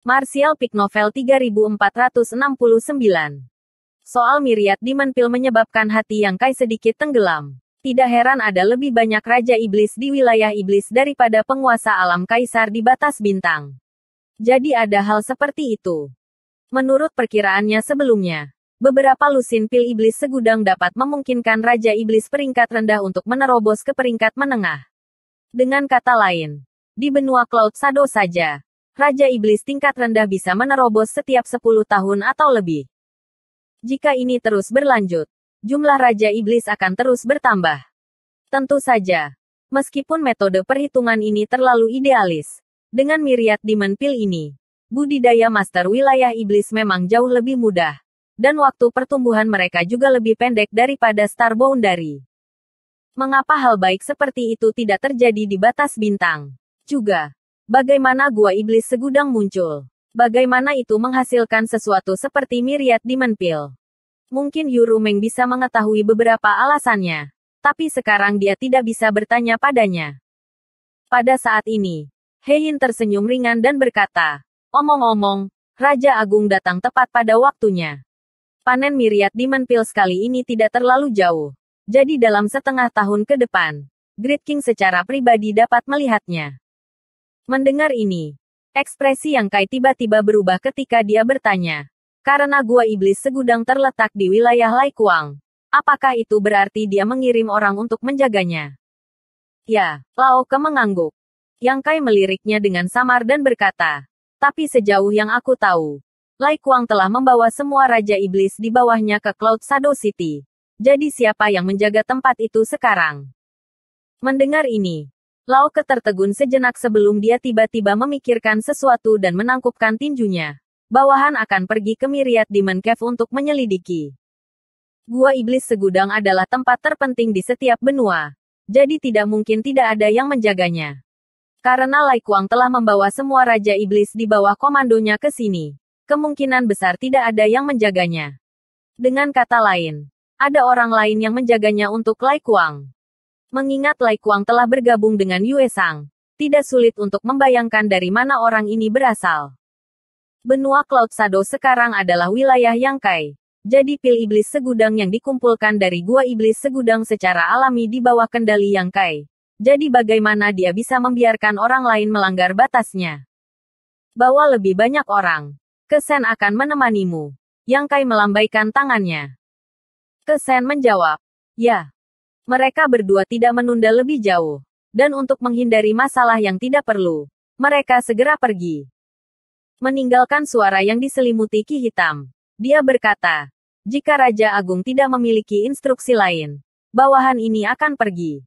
Martial Peak Novel 3469. Soal Myriad Demon Pill menyebabkan hati Yang Kai sedikit tenggelam. Tidak heran ada lebih banyak Raja Iblis di wilayah Iblis daripada penguasa alam Kaisar di batas bintang. Jadi ada hal seperti itu. Menurut perkiraannya sebelumnya, beberapa lusin pil Iblis segudang dapat memungkinkan Raja Iblis peringkat rendah untuk menerobos ke peringkat menengah. Dengan kata lain, di benua Cloud Shadow saja, Raja Iblis tingkat rendah bisa menerobos setiap 10 tahun atau lebih. Jika ini terus berlanjut, jumlah Raja Iblis akan terus bertambah. Tentu saja, meskipun metode perhitungan ini terlalu idealis, dengan Myriad Demon Pill ini, budidaya Master Wilayah Iblis memang jauh lebih mudah, dan waktu pertumbuhan mereka juga lebih pendek daripada Star Boundary. Mengapa hal baik seperti itu tidak terjadi di batas bintang? Juga, bagaimana Gua Iblis segudang muncul? Bagaimana itu menghasilkan sesuatu seperti Myriad Demon Pill? Mungkin Yu Rumeng bisa mengetahui beberapa alasannya, tapi sekarang dia tidak bisa bertanya padanya. Pada saat ini, Heiyin tersenyum ringan dan berkata, omong-omong, Raja Agung datang tepat pada waktunya. Panen Myriad Demon Pill sekali ini tidak terlalu jauh, jadi dalam setengah tahun ke depan, Great King secara pribadi dapat melihatnya. Mendengar ini, ekspresi Yang Kai tiba-tiba berubah ketika dia bertanya, karena Gua Iblis segudang terletak di wilayah Lai Kuang, apakah itu berarti dia mengirim orang untuk menjaganya? Ya, Lao Ke mengangguk. Yang Kai meliriknya dengan samar dan berkata, tapi sejauh yang aku tahu, Lai Kuang telah membawa semua Raja Iblis di bawahnya ke Cloud Shadow City. Jadi siapa yang menjaga tempat itu sekarang? Mendengar ini, Lao Ke tertegun sejenak sebelum dia tiba-tiba memikirkan sesuatu dan menangkupkan tinjunya. Bawahan akan pergi ke Myriad Demon Cave untuk menyelidiki. Gua Iblis segudang adalah tempat terpenting di setiap benua. Jadi tidak mungkin tidak ada yang menjaganya. Karena Lai Kuang telah membawa semua Raja Iblis di bawah komandonya ke sini, kemungkinan besar tidak ada yang menjaganya. Dengan kata lain, ada orang lain yang menjaganya untuk Lai Kuang. Mengingat Lai Kuang telah bergabung dengan Yue Sang, tidak sulit untuk membayangkan dari mana orang ini berasal. Benua Cloud Shadow sekarang adalah wilayah Yang Kai. Jadi pil iblis segudang yang dikumpulkan dari Gua Iblis segudang secara alami di bawah kendali Yang Kai. Jadi bagaimana dia bisa membiarkan orang lain melanggar batasnya? Bawa lebih banyak orang. Kesen akan menemanimu. Yang Kai melambaikan tangannya. Kesen menjawab, ya. Mereka berdua tidak menunda lebih jauh. Dan untuk menghindari masalah yang tidak perlu, mereka segera pergi. Meninggalkan suara yang diselimuti ki hitam, dia berkata, jika Raja Agung tidak memiliki instruksi lain, bawahan ini akan pergi.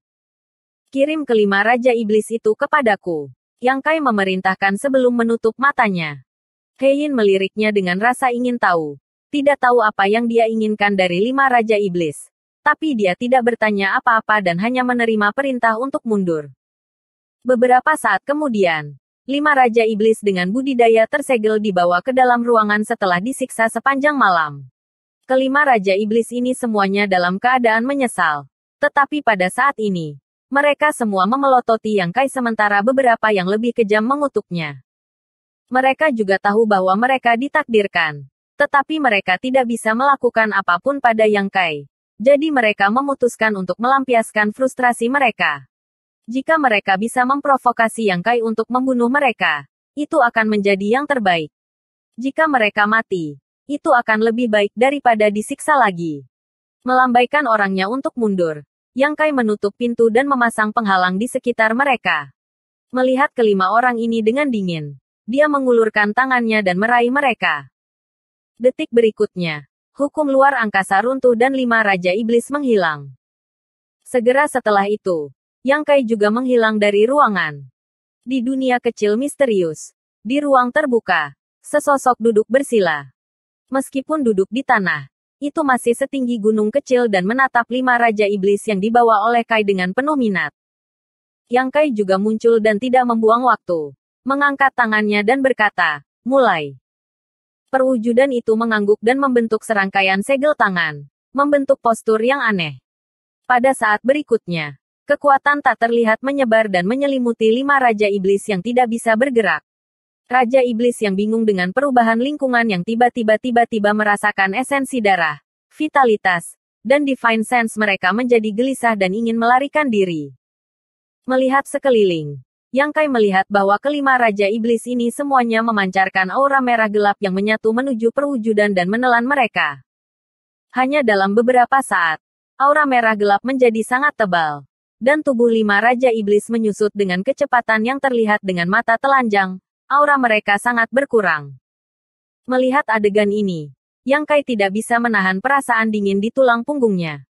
Kirim kelima Raja Iblis itu kepadaku. Yang Kai memerintahkan sebelum menutup matanya. Heiyin meliriknya dengan rasa ingin tahu. Tidak tahu apa yang dia inginkan dari 5 Raja Iblis. Tapi dia tidak bertanya apa-apa dan hanya menerima perintah untuk mundur. Beberapa saat kemudian, 5 Raja Iblis dengan budidaya tersegel dibawa ke dalam ruangan setelah disiksa sepanjang malam. Kelima Raja Iblis ini semuanya dalam keadaan menyesal. Tetapi pada saat ini, mereka semua memelototi Yang Kai sementara beberapa yang lebih kejam mengutuknya. Mereka juga tahu bahwa mereka ditakdirkan. Tetapi mereka tidak bisa melakukan apapun pada Yang Kai. Jadi mereka memutuskan untuk melampiaskan frustrasi mereka. Jika mereka bisa memprovokasi Yang Kai untuk membunuh mereka, itu akan menjadi yang terbaik. Jika mereka mati, itu akan lebih baik daripada disiksa lagi. Melambaikan orangnya untuk mundur, Yang Kai menutup pintu dan memasang penghalang di sekitar mereka. Melihat kelima orang ini dengan dingin, dia mengulurkan tangannya dan meraih mereka. Detik berikutnya, hukum luar angkasa runtuh dan 5 Raja Iblis menghilang. Segera setelah itu, Yang Kai juga menghilang dari ruangan. Di dunia kecil misterius, di ruang terbuka, sesosok duduk bersila. Meskipun duduk di tanah, itu masih setinggi gunung kecil dan menatap 5 Raja Iblis yang dibawa oleh Kai dengan penuh minat. Yang Kai juga muncul dan tidak membuang waktu. Mengangkat tangannya dan berkata, mulai. Perwujudan itu mengangguk dan membentuk serangkaian segel tangan. Membentuk postur yang aneh. Pada saat berikutnya, kekuatan tak terlihat menyebar dan menyelimuti 5 Raja Iblis yang tidak bisa bergerak. Raja Iblis yang bingung dengan perubahan lingkungan yang tiba-tiba merasakan esensi darah, vitalitas, dan divine sense mereka menjadi gelisah dan ingin melarikan diri. Melihat sekeliling, Yang Kai melihat bahwa kelima Raja Iblis ini semuanya memancarkan aura merah gelap yang menyatu menuju perwujudan dan menelan mereka. Hanya dalam beberapa saat, aura merah gelap menjadi sangat tebal. Dan tubuh lima Raja Iblis menyusut dengan kecepatan yang terlihat dengan mata telanjang, aura mereka sangat berkurang. Melihat adegan ini, Yang Kai tidak bisa menahan perasaan dingin di tulang punggungnya.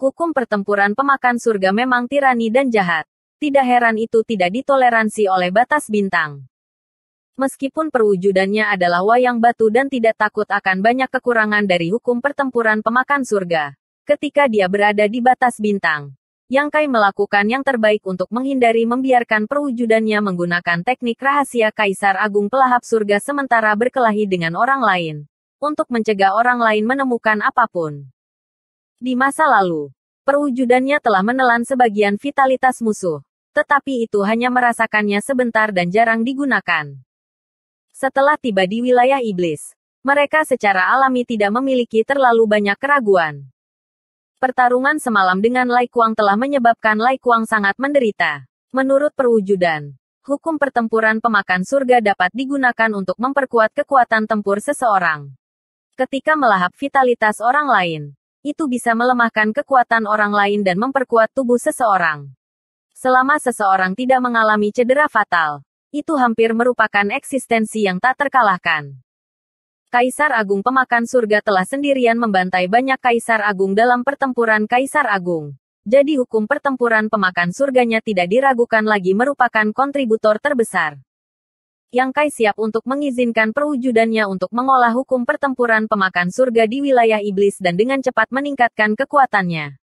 Hukum pertempuran pemakan surga memang tirani dan jahat. Tidak heran itu tidak ditoleransi oleh batas bintang. Meskipun perwujudannya adalah wayang batu dan tidak takut akan banyak kekurangan dari hukum pertempuran pemakan surga. Ketika dia berada di batas bintang, Yang Kai melakukan yang terbaik untuk menghindari membiarkan perwujudannya menggunakan teknik rahasia Kaisar Agung pelahap surga sementara berkelahi dengan orang lain. Untuk mencegah orang lain menemukan apapun. Di masa lalu, perwujudannya telah menelan sebagian vitalitas musuh. Tetapi itu hanya merasakannya sebentar dan jarang digunakan. Setelah tiba di wilayah iblis, mereka secara alami tidak memiliki terlalu banyak keraguan. Pertarungan semalam dengan Lai Kuang telah menyebabkan Lai Kuang sangat menderita. Menurut perwujudan, hukum pertempuran pemakan surga dapat digunakan untuk memperkuat kekuatan tempur seseorang. Ketika melahap vitalitas orang lain, itu bisa melemahkan kekuatan orang lain dan memperkuat tubuh seseorang. Selama seseorang tidak mengalami cedera fatal, itu hampir merupakan eksistensi yang tak terkalahkan. Kaisar Agung pemakan surga telah sendirian membantai banyak Kaisar Agung dalam pertempuran Kaisar Agung. Jadi hukum pertempuran pemakan surganya tidak diragukan lagi merupakan kontributor terbesar. Yang Kai siap untuk mengizinkan perwujudannya untuk mengolah hukum pertempuran pemakan surga di wilayah iblis dan dengan cepat meningkatkan kekuatannya.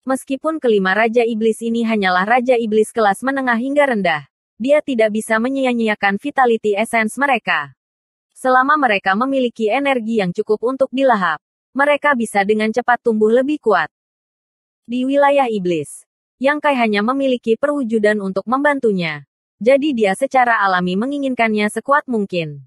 Meskipun kelima Raja Iblis ini hanyalah Raja Iblis kelas menengah hingga rendah, dia tidak bisa menyia-nyiakan vitality essence mereka. Selama mereka memiliki energi yang cukup untuk dilahap, mereka bisa dengan cepat tumbuh lebih kuat. Di wilayah iblis, Yang Kai hanya memiliki perwujudan untuk membantunya. Jadi dia secara alami menginginkannya sekuat mungkin.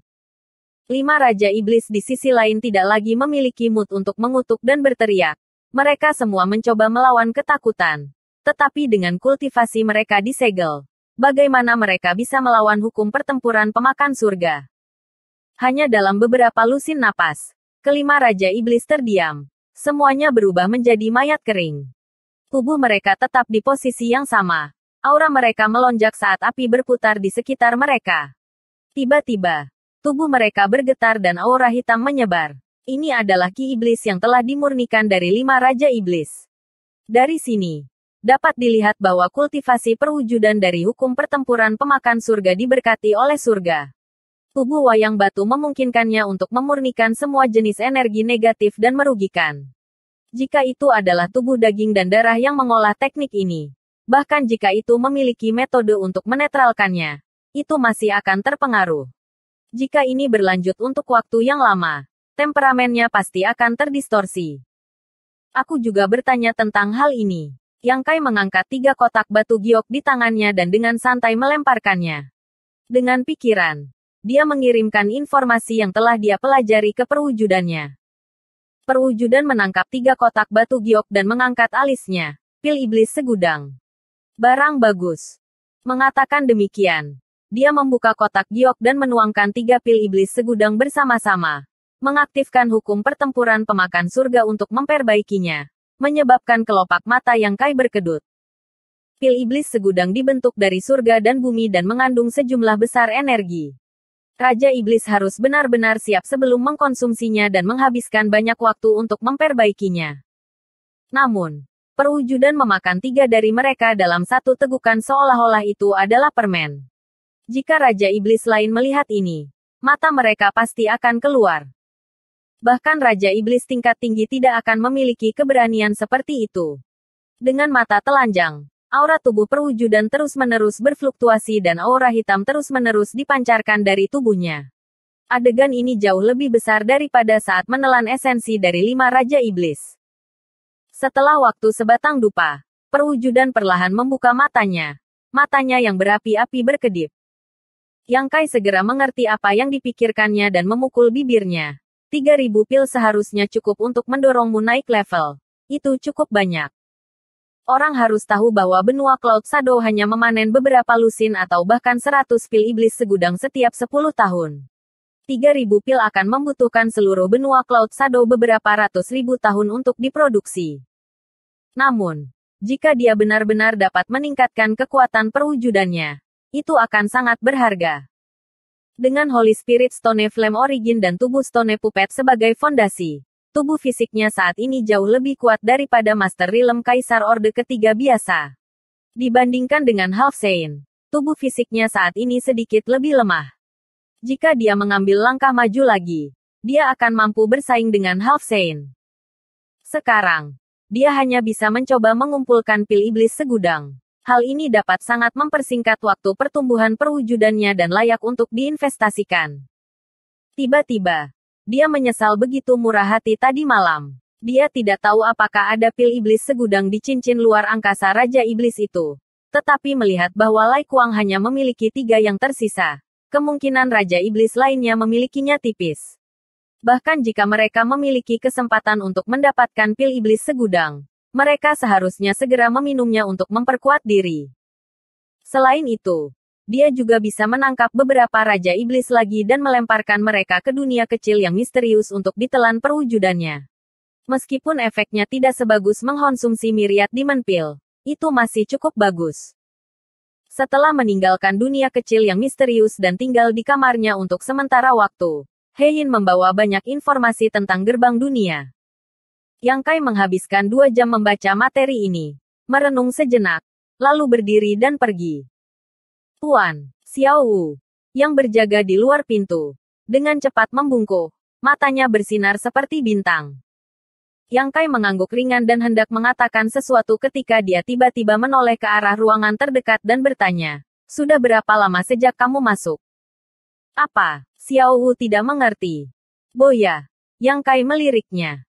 Lima Raja Iblis di sisi lain tidak lagi memiliki mood untuk mengutuk dan berteriak. Mereka semua mencoba melawan ketakutan. Tetapi dengan kultivasi mereka disegel. Bagaimana mereka bisa melawan hukum pertempuran pemakan surga? Hanya dalam beberapa lusin napas, kelima Raja Iblis terdiam. Semuanya berubah menjadi mayat kering. Tubuh mereka tetap di posisi yang sama. Aura mereka melonjak saat api berputar di sekitar mereka. Tiba-tiba, tubuh mereka bergetar dan aura hitam menyebar. Ini adalah ki iblis yang telah dimurnikan dari lima Raja Iblis. Dari sini, dapat dilihat bahwa kultivasi perwujudan dari hukum pertempuran pemakan surga diberkati oleh surga. Tubuh wayang batu memungkinkannya untuk memurnikan semua jenis energi negatif dan merugikan. Jika itu adalah tubuh daging dan darah yang mengolah teknik ini, bahkan jika itu memiliki metode untuk menetralkannya, itu masih akan terpengaruh. Jika ini berlanjut untuk waktu yang lama, temperamennya pasti akan terdistorsi. Aku juga bertanya tentang hal ini. Yang Kai mengangkat 3 kotak batu giok di tangannya dan dengan santai melemparkannya. Dengan pikiran, dia mengirimkan informasi yang telah dia pelajari ke perwujudannya. Perwujudan menangkap 3 kotak batu giok dan mengangkat alisnya. Pil iblis segudang. Barang bagus. Mengatakan demikian, dia membuka kotak giok dan menuangkan 3 pil iblis segudang bersama-sama. Mengaktifkan hukum pertempuran pemakan surga untuk memperbaikinya, menyebabkan kelopak mata Yang Kai berkedut. Pil iblis segudang dibentuk dari surga dan bumi dan mengandung sejumlah besar energi. Raja Iblis harus benar-benar siap sebelum mengkonsumsinya dan menghabiskan banyak waktu untuk memperbaikinya. Namun, perwujudan memakan 3 dari mereka dalam satu tegukan seolah-olah itu adalah permen. Jika Raja Iblis lain melihat ini, mata mereka pasti akan keluar. Bahkan Raja Iblis tingkat tinggi tidak akan memiliki keberanian seperti itu. Dengan mata telanjang, aura tubuh perwujudan terus-menerus berfluktuasi dan aura hitam terus-menerus dipancarkan dari tubuhnya. Adegan ini jauh lebih besar daripada saat menelan esensi dari 5 Raja Iblis. Setelah waktu sebatang dupa, perwujudan perlahan membuka matanya. Matanya yang berapi-api berkedip. Yang Kai segera mengerti apa yang dipikirkannya dan memukul bibirnya. 3.000 pil seharusnya cukup untuk mendorongmu naik level. Itu cukup banyak. Orang harus tahu bahwa benua Cloud Shadow hanya memanen beberapa lusin atau bahkan 100 pil iblis segudang setiap 10 tahun. 3.000 pil akan membutuhkan seluruh benua Cloud Shadow beberapa ratus ribu tahun untuk diproduksi. Namun, jika dia benar-benar dapat meningkatkan kekuatan perwujudannya, itu akan sangat berharga. Dengan Holy Spirit Stone Flame Origin dan tubuh Stone Puppet sebagai fondasi, tubuh fisiknya saat ini jauh lebih kuat daripada Master Realm Kaisar Orde Ketiga biasa. Dibandingkan dengan Half Saint, tubuh fisiknya saat ini sedikit lebih lemah. Jika dia mengambil langkah maju lagi, dia akan mampu bersaing dengan Half Saint. Sekarang, dia hanya bisa mencoba mengumpulkan pil iblis segudang. Hal ini dapat sangat mempersingkat waktu pertumbuhan perwujudannya dan layak untuk diinvestasikan. Tiba-tiba, dia menyesal begitu murah hati tadi malam. Dia tidak tahu apakah ada pil iblis segudang di cincin luar angkasa Raja Iblis itu. Tetapi melihat bahwa Lai Kuang hanya memiliki 3 yang tersisa, kemungkinan Raja Iblis lainnya memilikinya tipis. Bahkan jika mereka memiliki kesempatan untuk mendapatkan pil iblis segudang, mereka seharusnya segera meminumnya untuk memperkuat diri. Selain itu, dia juga bisa menangkap beberapa Raja Iblis lagi dan melemparkan mereka ke dunia kecil yang misterius untuk ditelan perwujudannya. Meskipun efeknya tidak sebagus mengkonsumsi Myriad Demon Pill, itu masih cukup bagus. Setelah meninggalkan dunia kecil yang misterius dan tinggal di kamarnya untuk sementara waktu, Heiyin membawa banyak informasi tentang gerbang dunia. Yang Kai menghabiskan 2 jam membaca materi ini, merenung sejenak, lalu berdiri dan pergi. Tuan, Xiao Wu, yang berjaga di luar pintu, dengan cepat membungkuk, matanya bersinar seperti bintang. Yang Kai mengangguk ringan dan hendak mengatakan sesuatu ketika dia tiba-tiba menoleh ke arah ruangan terdekat dan bertanya, "Sudah berapa lama sejak kamu masuk?" "Apa?" Xiao Wu tidak mengerti. "Boya." Yang Kai meliriknya.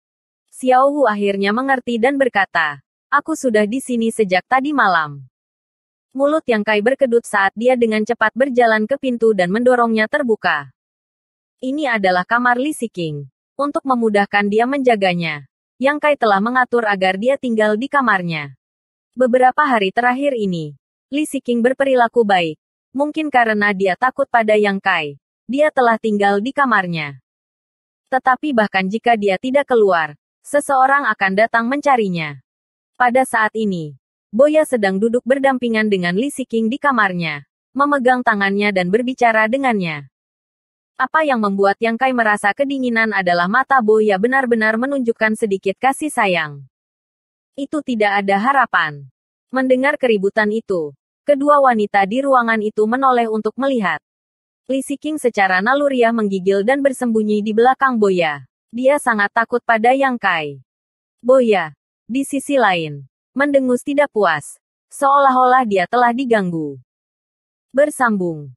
Xiao Wu akhirnya mengerti dan berkata, "Aku sudah di sini sejak tadi malam." Mulut Yang Kai berkedut saat dia dengan cepat berjalan ke pintu dan mendorongnya terbuka. Ini adalah kamar Li Siqing. Untuk memudahkan dia menjaganya, Yang Kai telah mengatur agar dia tinggal di kamarnya. Beberapa hari terakhir ini, Li Siqing berperilaku baik. Mungkin karena dia takut pada Yang Kai, dia telah tinggal di kamarnya. Tetapi bahkan jika dia tidak keluar, seseorang akan datang mencarinya. Pada saat ini, Boya sedang duduk berdampingan dengan Li Siqing di kamarnya, memegang tangannya dan berbicara dengannya. Apa yang membuat Yang Kai merasa kedinginan adalah mata Boya benar-benar menunjukkan sedikit kasih sayang. Itu tidak ada harapan. Mendengar keributan itu, kedua wanita di ruangan itu menoleh untuk melihat. Li Siqing secara naluriah menggigil dan bersembunyi di belakang Boya. Dia sangat takut pada Yang Kai. Boya, di sisi lain, mendengus tidak puas, seolah-olah dia telah diganggu. Bersambung.